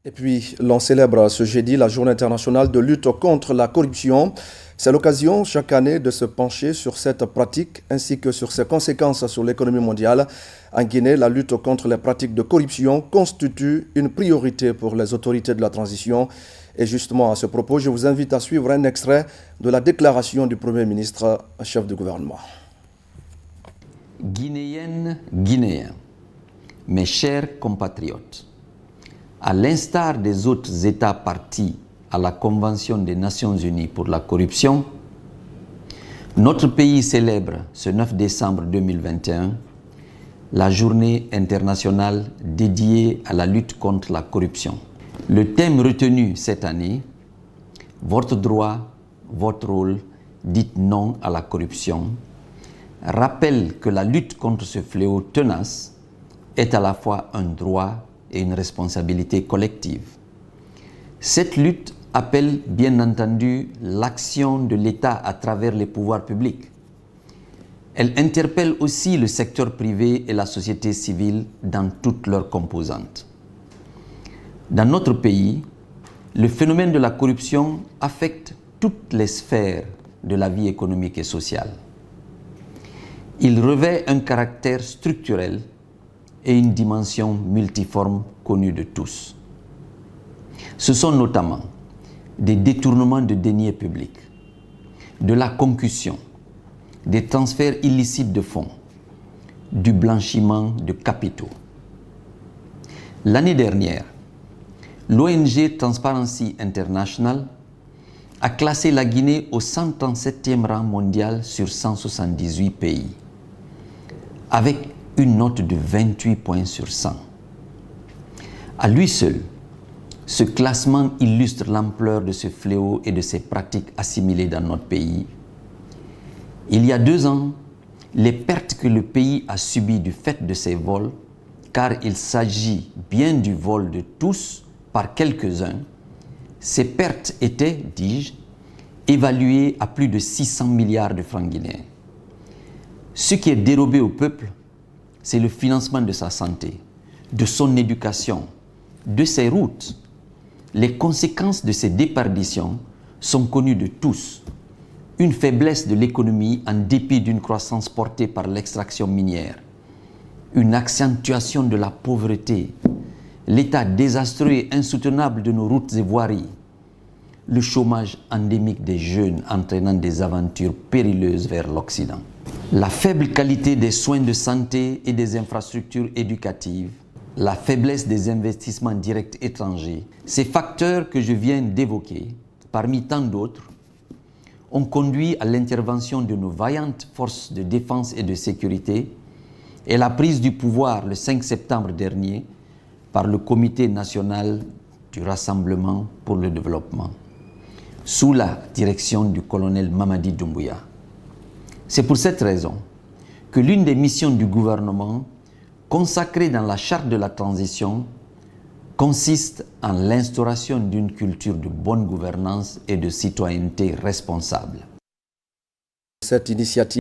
Et puis, l'on célèbre ce jeudi la Journée internationale de lutte contre la corruption. C'est l'occasion chaque année de se pencher sur cette pratique ainsi que sur ses conséquences sur l'économie mondiale. En Guinée, la lutte contre les pratiques de corruption constitue une priorité pour les autorités de la transition. Et justement, à ce propos, je vous invite à suivre un extrait de la déclaration du Premier ministre, chef du gouvernement. Guinéennes, Guinéens, mes chers compatriotes, à l'instar des autres États partis à la Convention des Nations Unies pour la corruption, notre pays célèbre ce 9 décembre 2021 la journée internationale dédiée à la lutte contre la corruption. Le thème retenu cette année, votre droit, votre rôle, dites non à la corruption, rappelle que la lutte contre ce fléau tenace est à la fois un droit et une responsabilité collective. Cette lutte appelle bien entendu l'action de l'État à travers les pouvoirs publics. Elle interpelle aussi le secteur privé et la société civile dans toutes leurs composantes. Dans notre pays, le phénomène de la corruption affecte toutes les sphères de la vie économique et sociale. Il revêt un caractère structurel et une dimension multiforme connue de tous. Ce sont notamment des détournements de deniers publics, de la concussion, des transferts illicites de fonds, du blanchiment de capitaux. L'année dernière, l'ONG Transparency International a classé la Guinée au 137e rang mondial sur 178 pays, avec une note de 28 points sur 100. À lui seul, ce classement illustre l'ampleur de ce fléau et de ses pratiques assimilées dans notre pays. Il y a 2 ans, les pertes que le pays a subies du fait de ces vols, car il s'agit bien du vol de tous par quelques-uns, ces pertes étaient, dis-je, évaluées à plus de 600 milliards de francs guinéens. Ce qui est dérobé au peuple, c'est le financement de sa santé, de son éducation, de ses routes. Les conséquences de ces déperditions sont connues de tous. Une faiblesse de l'économie en dépit d'une croissance portée par l'extraction minière, une accentuation de la pauvreté, l'état désastreux et insoutenable de nos routes et voiries, le chômage endémique des jeunes entraînant des aventures périlleuses vers l'Occident, la faible qualité des soins de santé et des infrastructures éducatives, la faiblesse des investissements directs étrangers, ces facteurs que je viens d'évoquer, parmi tant d'autres, ont conduit à l'intervention de nos vaillantes forces de défense et de sécurité et la prise du pouvoir le 5 septembre dernier par le Comité national du Rassemblement pour le développement, sous la direction du colonel Mamadi Doumbouya. C'est pour cette raison que l'une des missions du gouvernement, consacrée dans la charte de la transition, consiste en l'instauration d'une culture de bonne gouvernance et de citoyenneté responsable. Cette initiative